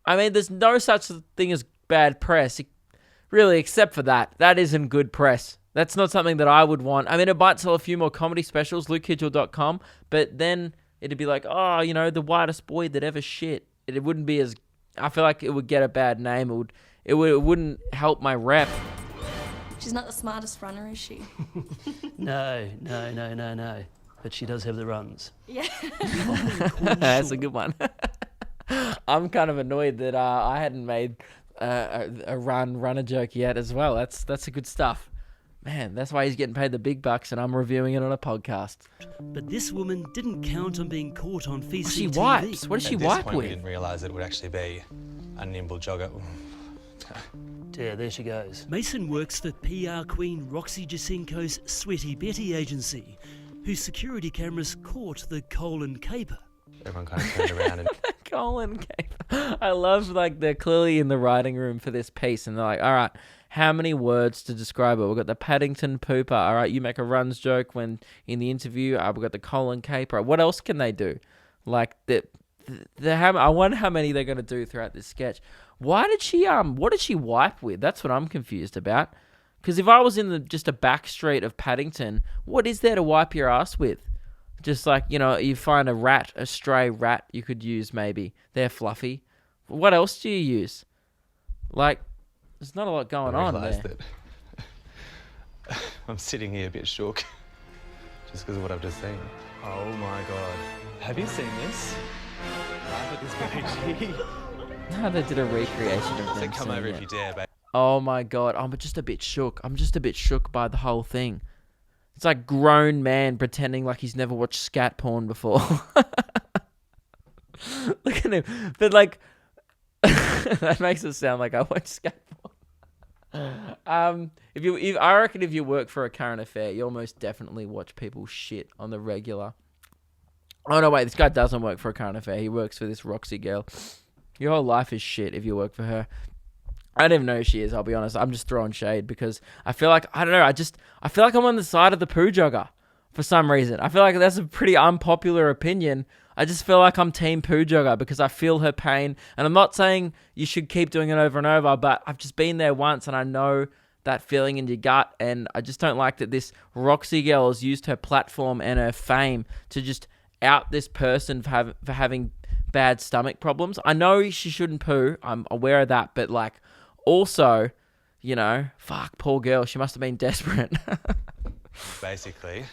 I mean, there's no such thing as bad press, really, except for that. That isn't good press. That's not something that I would want. I mean, it might sell a few more comedy specials, lukekidgell.com, but then it'd be like, the whitest boy that ever shit. It wouldn't be as... I feel like it would get a bad name. It wouldn't help my rep. She's not the smartest runner, is she? No. But she does have the runs. Yeah. That's a good one. I'm kind of annoyed that I hadn't made a runner joke yet as well. That's a good stuff. Man, that's why he's getting paid the big bucks and I'm reviewing it on a podcast. But this woman didn't count on being caught on CCTV. She wipes. What does she wipe We with? didn't realise it would actually be a nimble jogger. Yeah, there she goes. Mason works for PR queen Roxy Jacinko's Sweaty Betty agency, whose security cameras caught the colon caper. Everyone kind of turned around and... Colin Caper. I love, they're clearly in the writing room for this piece, and they're like, all right, how many words to describe it. We've got the Paddington pooper. All right, you make a runs joke when in the interview. We've got the colon caper. What else can they do? Like I wonder how many they're going to do throughout this sketch. What did she wipe with? That's what I'm confused about. Because if I was in just a back street of Paddington, what is there to wipe your ass with? Just like, you find a stray rat you could use maybe. They're fluffy. What else do you use? Like, there's not a lot going on there. That I'm sitting here a bit shook just because of what I've just seen. Oh my god. Have you seen this? Laugh at this page. No, they did a recreation of them. Come over if you dare, babe. Oh my god, I'm just a bit shook. I'm just a bit shook by the whole thing. It's like grown man pretending like he's never watched scat porn before. Look at him. But like, that makes it sound like I watch scat porn. I reckon if you work for a current affair, you'll most definitely watch people shit on the regular. Oh no, wait, this guy doesn't work for a current affair. He works for this Roxy girl. Your whole life is shit if you work for her. I don't even know who she is, I'll be honest. I'm just throwing shade because I feel like, I don't know, I feel like I'm on the side of the Poo Jogger for some reason. I feel like that's a pretty unpopular opinion. I just feel like I'm team Poo Jogger because I feel her pain. And I'm not saying you should keep doing it over and over, but I've just been there once and I know that feeling in your gut. And I just don't like that this Roxy girl has used her platform and her fame to just out this person for having bad stomach problems. I know she shouldn't poo. I'm aware of that. But like, also, fuck, poor girl. She must have been desperate. Basically,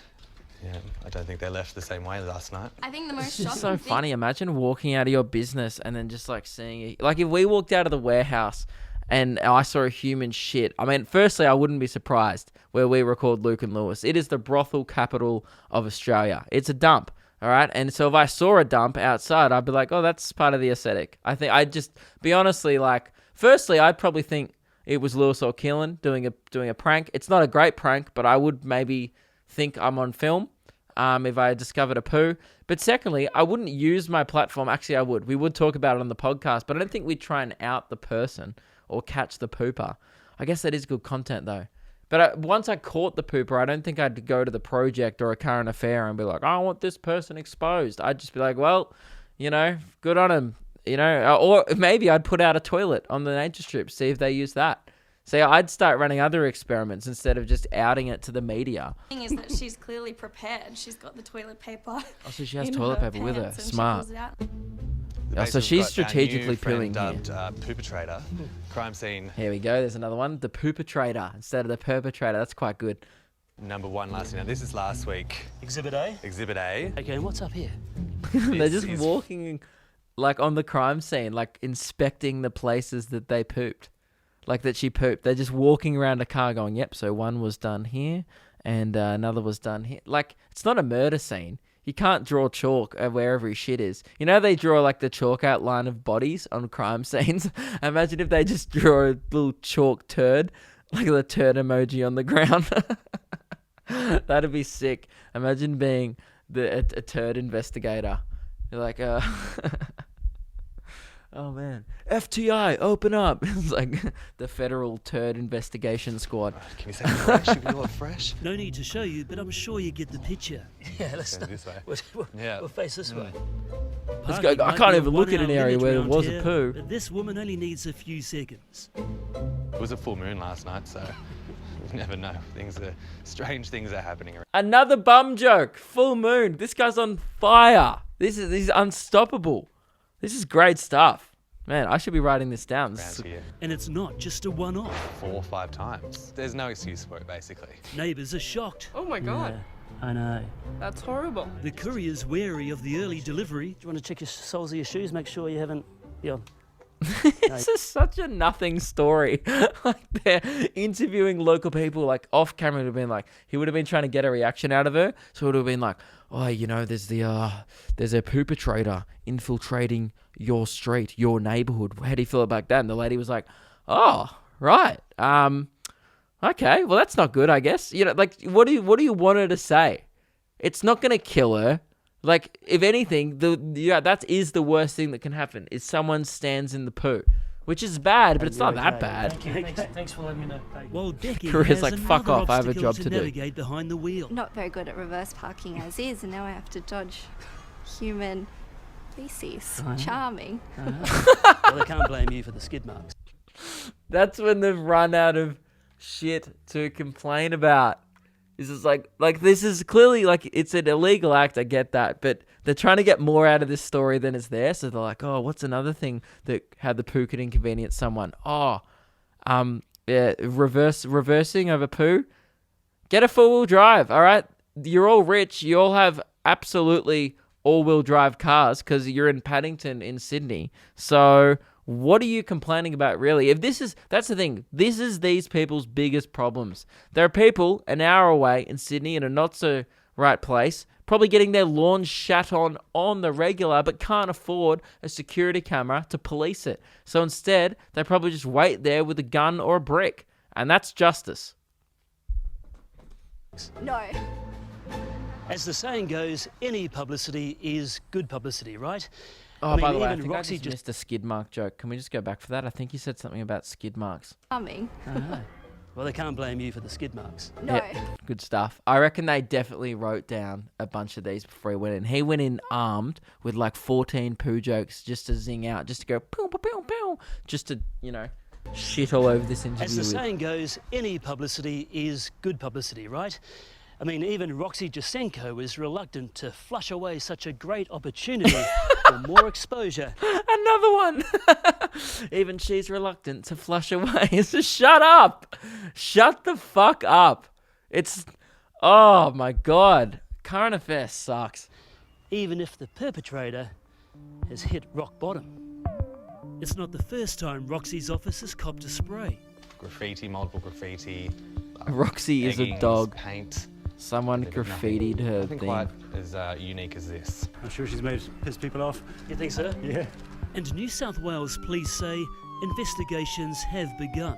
yeah, I don't think they left the same way last night. I think the most It's shocking so thing... funny. Imagine walking out of your business and then just like seeing it. Like if we walked out of the warehouse and I saw a human shit. I mean, firstly, I wouldn't be surprised where we record Luke and Lewis. It is the brothel capital of Australia. It's a dump. All right. And so if I saw a dump outside, I'd be like, oh, that's part of the aesthetic. I think I'd just be honestly like, firstly, I'd probably think it was Lewis or Keelan doing a prank. It's not a great prank, but I would maybe think I'm on film if I discovered a poo. But secondly, I wouldn't use my platform. Actually, I would. We would talk about it on the podcast, but I don't think we'd try and out the person or catch the pooper. I guess that is good content, though. But once I caught the pooper, I don't think I'd go to the Project or a current affair and be like, I want this person exposed. I'd just be like, well, good on him. Or maybe I'd put out a toilet on the nature strip, see if they use that. So I'd start running other experiments instead of just outing it to the media. The thing is that she's clearly prepared. She's got the toilet paper. Oh, so she has in toilet her paper with her. pants and she Smart. pulls it out. Oh, so she's strategically pooing here. Poopertrator, crime scene. Here we go. There's another one. The poopertrator instead of the perpetrator. That's quite good. Number one last year. Now this is last week. Exhibit A? Exhibit A. Okay, and what's up here? They're just walking like on the crime scene, like inspecting the places that they pooped. Like that she pooped. They're just walking around a car going, yep, so one was done here and another was done here. Like, it's not a murder scene. You can't draw chalk where every shit is. They draw like the chalk outline of bodies on crime scenes. Imagine if they just draw a little chalk turd, like the turd emoji on the ground. That'd be sick. Imagine being a turd investigator. You're like, oh man, FTI, open up. It's like the Federal Turd Investigation Squad. Can you say fresh? Should we do it fresh? No need to show you, but I'm sure you get the picture. Yeah, let's Go this way. We'll face this way. Let's go. I can't even look at an area where there was a poo. But this woman only needs a few seconds. It was a full moon last night, so you never know. Strange things are happening around. Another bum joke. Full moon. This guy's on fire. This is unstoppable. This is great stuff. Man, I should be writing this down. And it's not just a one-off. 4 or 5 times. There's no excuse for it, basically. Neighbours are shocked. Oh my god. I know. That's horrible. The courier's wary of the early delivery. Do you want to check your soles of your shoes? Make sure you haven't... Yeah. This is such a nothing story. Like they're interviewing local people, like off camera. Would have been like he would have been trying to get a reaction out of her, so it would have been like, oh, there's a poopertrator infiltrating your street, your neighborhood. How do you feel about that? And the lady was like, oh, right, okay, well that's not good, I guess. Like what do you want her to say? It's not gonna kill her. Like, if anything, that is the worst thing that can happen, is someone stands in the poo. which is bad, but it's not that bad. Thanks for letting me know. While Becky Korea's has like, fuck another off, I have a obstacle job to do. navigate behind the wheel. Not very good at reverse parking as is, and now I have to dodge human feces. Charming. Well, they can't blame you for the skid marks. That's when they've run out of shit to complain about. This is like this is clearly like it's an illegal act. I get that, but they're trying to get more out of this story than is there. So they're like, oh, what's another thing that how the poo could inconvenience someone? Oh, yeah, reversing of a poo. Get a 4-wheel drive. All right, you're all rich. You all have absolutely all-wheel drive cars because you're in Paddington in Sydney. So what are you complaining about, really? That's the thing. This is these people's biggest problems. There are people an hour away in Sydney in a not-so-right place, probably getting their lawns shat on the regular, but can't afford a security camera to police it. So instead, they probably just wait there with a gun or a brick. And that's justice. No. As the saying goes, any publicity is good publicity, right? Oh, by the way, I even think Roxy I just missed a skid mark joke. Can we just go back for that? I think you said something about skid marks. Charming. Well, they can't blame you for the skid marks. No. Yeah, good stuff. I reckon they definitely wrote down a bunch of these before he went in. He went in armed with like 14 poo jokes just to zing out, just to go pew, pew, pew, pew, just to, shit all over this interview. As the saying goes, any publicity is good publicity, right? I mean, even Roxy Jasenko is reluctant to flush away such a great opportunity for more exposure. Another one. Even she's reluctant to flush away. So shut up. Shut the fuck up. Oh my God. Current affairs sucks. Even if the perpetrator has hit rock bottom. It's not the first time Roxy's office has copped a spray. Graffiti, multiple graffiti. Roxy is a eggings, dog. Paint. Someone graffitied her Nothing thing. quite as unique as this. I'm sure she's made piss people off. You think so? Yeah. And New South Wales police say investigations have begun.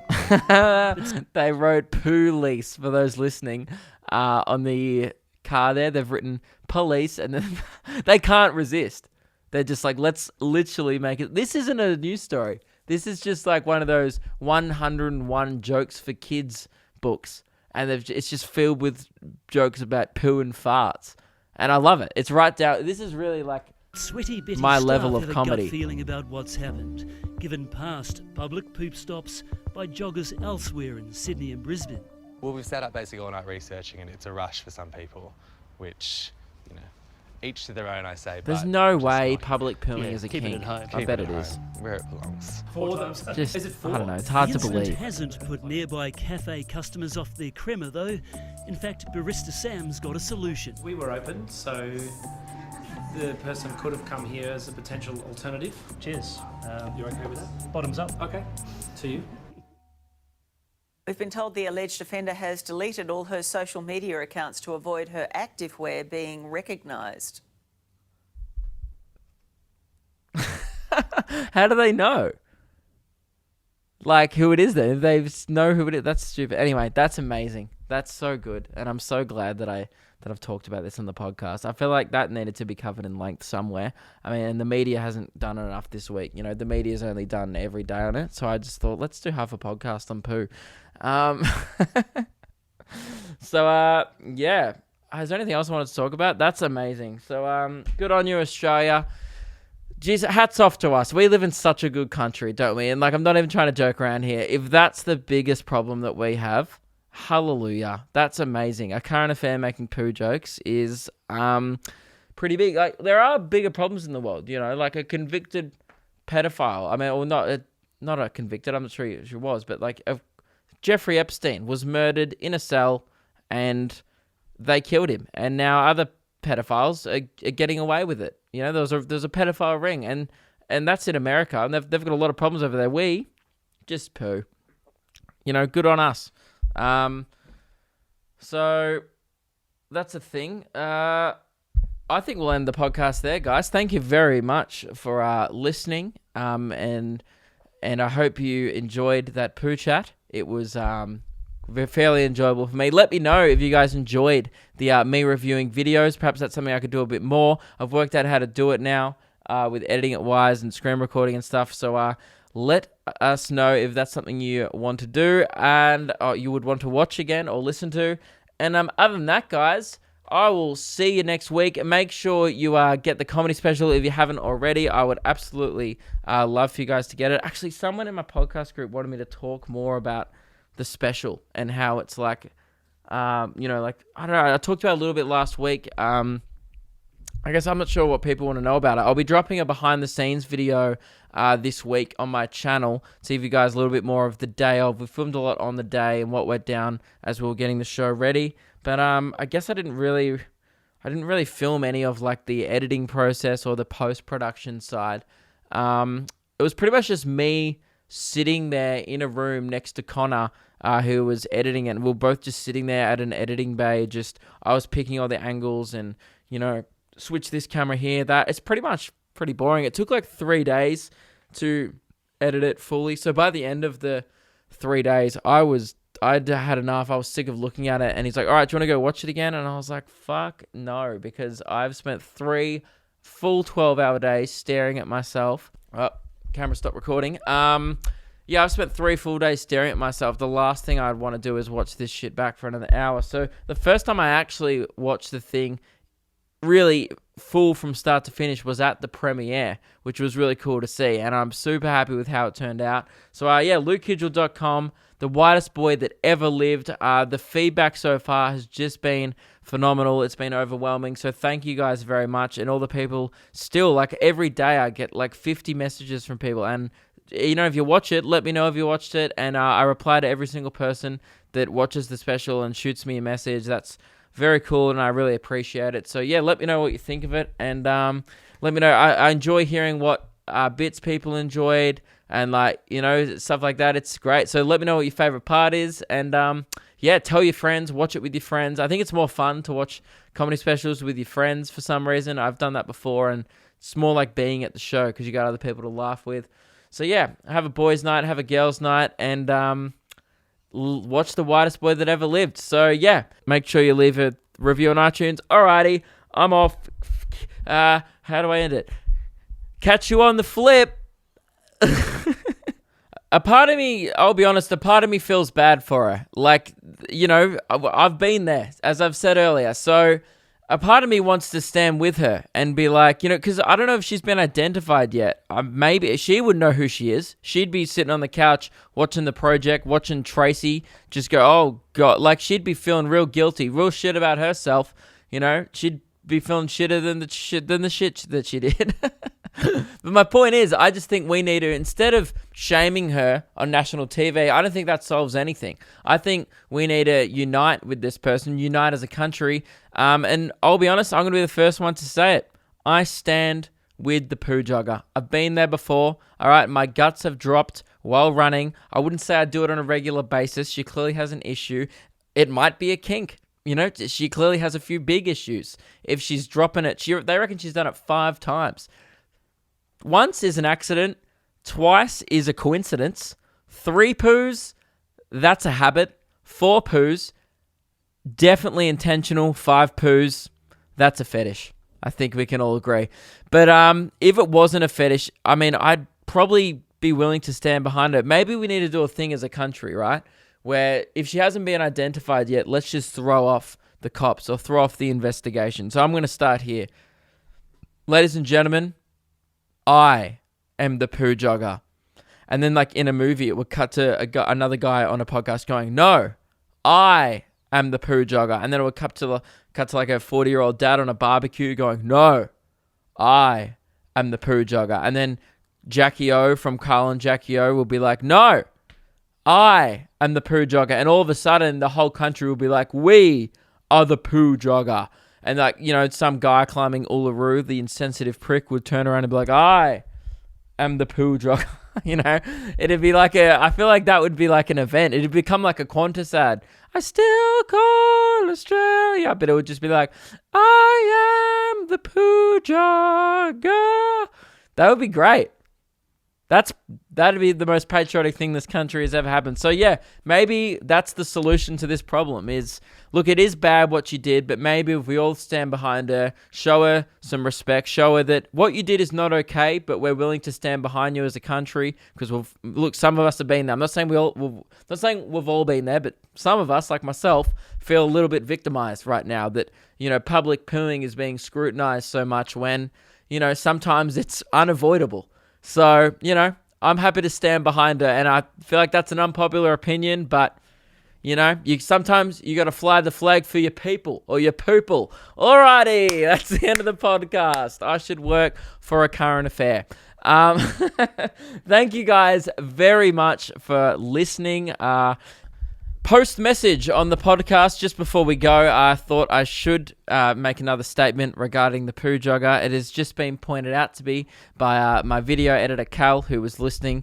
They wrote police for those listening on the car there. They've written police and then they can't resist. They're just like, let's literally make it. This isn't a news story. This is just like one of those 101 jokes for kids books. And it's just filled with jokes about poo and farts. And I love it. It's right down. This is really like Sweaty Betty my staff level of have a comedy. gut feeling about what's happened, given past public poop stops by joggers elsewhere in Sydney and Brisbane. Well, we've sat up basically all night researching, and it's a rush for some people, which, each to their own, I say. There's but no just way not- public pooing is a keep it kink. at home. I Keep bet it it at is. home, where it belongs. For them. Just, Is it for? I don't know. It's hard The to incident believe. hasn't put nearby cafe customers off their crema, though. In fact, barista Sam's got a solution. We were open, so the person could have come here as a potential alternative. Cheers. You okay with that? Bottoms up. Okay. To you. We've been told the alleged offender has deleted all her social media accounts to avoid her activewear being recognised. How do they know? Like who it is then? If they know who it is, that's stupid. Anyway, that's amazing. That's so good. And I'm so glad that I've talked about this on the podcast. I feel like that needed to be covered in length somewhere. I mean, and the media hasn't done enough this week. The media's only done every day on it. So I just thought, let's do half a podcast on poo. Yeah. Is there anything else I wanted to talk about? That's amazing. So, good on you, Australia. Jeez, hats off to us. We live in such a good country, don't we? And I'm not even trying to joke around here. If that's the biggest problem that we have, hallelujah. That's amazing. A current affair making poo jokes is pretty big. Like there are bigger problems in the world, like a convicted pedophile. I mean, or not a convicted. I'm not sure he was, but like Jeffrey Epstein was murdered in a cell, and they killed him. And now other pedophiles are getting away with it. There's a pedophile ring, and that's in America, and they've got a lot of problems over there. We just poo. Good on us. So that's a thing. I think we'll end the podcast there, guys. Thank you very much for listening. And I hope you enjoyed that poo chat. It was fairly enjoyable for me. Let me know if you guys enjoyed the me reviewing videos. Perhaps that's something I could do a bit more. I've worked out how to do it now with editing it wise and screen recording and stuff. So let us know if that's something you want to do and you would want to watch again or listen to. And other than that, guys, I will see you next week. Make sure you get the comedy special if you haven't already. I would absolutely love for you guys to get it. Actually, someone in my podcast group wanted me to talk more about the special and how it's like, I don't know, I talked about it a little bit last week. I guess I'm not sure what people want to know about it. I'll be dropping a behind-the-scenes video this week on my channel to give you guys a little bit more of the day of. We filmed a lot on the day and what went down as we were getting the show ready. But I guess I didn't really film any of like the editing process or the post-production side. It was pretty much just me sitting there in a room next to Connor, who was editing it. And we were both just sitting there at an editing bay. I was picking all the angles and, switch this camera here, that. It's pretty boring. It took like 3 days to edit it fully. So by the end of the 3 days, I'd had enough. I was sick of looking at it. And he's like, all right, do you want to go watch it again? And I was like, fuck no, because I've spent 3 full 12-hour days staring at myself. Oh, camera stopped recording. Yeah, I've spent 3 full days staring at myself. The last thing I'd want to do is watch this shit back for another hour. So the first time I actually watched the thing really full from start to finish was at the premiere, which was really cool to see, and I'm super happy with how it turned out. So LukeKidgell.com, the whitest boy that ever lived. The feedback so far has just been phenomenal. It's been overwhelming, so thank you guys very much. And all the people still, like every day I get like 50 messages from people, and if you watch it, let me know if you watched it, and I reply to every single person that watches the special and shoots me a message. That's very cool, and I really appreciate it. So let me know what you think of it, and let me know. I enjoy hearing what bits people enjoyed, and stuff like that. It's great. So let me know what your favorite part is, and tell your friends, watch it with your friends. I think it's more fun to watch comedy specials with your friends for some reason. I've done that before, and it's more like being at the show because you got other people to laugh with. So have a boys' night, have a girls' night, and watch the whitest boy that ever lived. So make sure you leave a review on iTunes. Alrighty, I'm off. How do I end it? Catch you on the flip. A part of me, I'll be honest, a part of me feels bad for her. I've been there, as I've said earlier. So a part of me wants to stand with her and be like, because I don't know if she's been identified yet. Maybe she would know who she is. She'd be sitting on the couch watching The Project, watching Tracy just go, oh, God. Like, she'd be feeling real guilty, real shit about herself. She'd be feeling shitter than the shit that she did. But my point is, I just think we need to, instead of shaming her on national TV, I don't think that solves anything. I think we need to unite with this person, unite as a country. And I'll be honest, I'm going to be the first one to say it. I stand with the Poo Jogger. I've been there before. All right, my guts have dropped while running. I wouldn't say I do it on a regular basis. She clearly has an issue. It might be a kink. She clearly has a few big issues. If she's dropping it, they reckon she's done it 5 times. Once is an accident. Twice is a coincidence. 3 poos, that's a habit. 4 poos, definitely intentional. 5 poos, that's a fetish. I think we can all agree. But if it wasn't a fetish, I'd probably be willing to stand behind it. Maybe we need to do a thing as a country, right? Where if she hasn't been identified yet, let's just throw off the cops or throw off the investigation. So I'm going to start here. Ladies and gentlemen, I am the Poo Jogger. And then in a movie, it would cut to another guy on a podcast going, no, I am the Poo Jogger. And then it would cut to like a 40-year-old dad on a barbecue going, no, I am the Poo Jogger. And then Jackie O from Carl and Jackie O will be like, no, I am the Poo Jogger. And all of a sudden, the whole country will be like, we are the Poo Jogger. And some guy climbing Uluru, the insensitive prick, would turn around and be like, I am the Poo Jogger. It'd be I feel like that would be like an event. It'd become like a Qantas ad. I still call Australia. But it would just be like, I am the Poo Jogger. That would be great. That'd be the most patriotic thing this country has ever happened. So yeah, maybe that's the solution to this problem is, look, it is bad what she did, but maybe if we all stand behind her, show her some respect, show her that what you did is not okay, but we're willing to stand behind you as a country, because look, some of us have been there. I'm not saying not saying we've all been there, but some of us, like myself, feel a little bit victimized right now that, public pooing is being scrutinized so much when, sometimes it's unavoidable. So, I'm happy to stand behind her, and I feel like that's an unpopular opinion, but, sometimes you got to fly the flag for your people or your poople. Alrighty, that's the end of the podcast. I should work for a current affair. Thank you guys very much for listening. Post message on the podcast just before we go. I thought I should make another statement regarding the Poo Jogger. It has just been pointed out to me by my video editor Cal, who was listening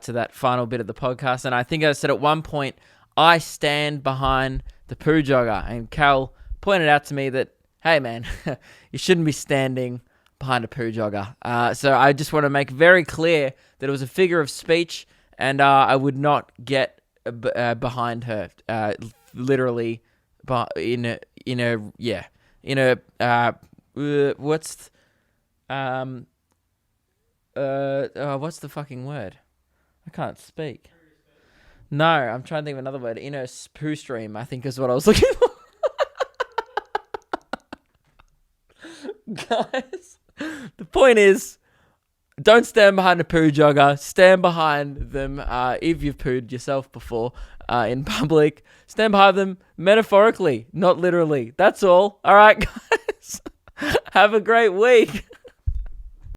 to that final bit of the podcast, and I think I said at one point, I stand behind the Poo Jogger, and Cal pointed out to me that, hey man, you shouldn't be standing behind a Poo Jogger. So I just want to make very clear that it was a figure of speech, and I would not get behind her, literally, what's the fucking word? I can't speak. No, I'm trying to think of another word. In a poo stream, I think is what I was looking for. Guys, the point is, don't stand behind a Poo Jogger. Stand behind them if you've pooed yourself before in public. Stand behind them metaphorically, not literally. That's all. All right, guys. Have a great week.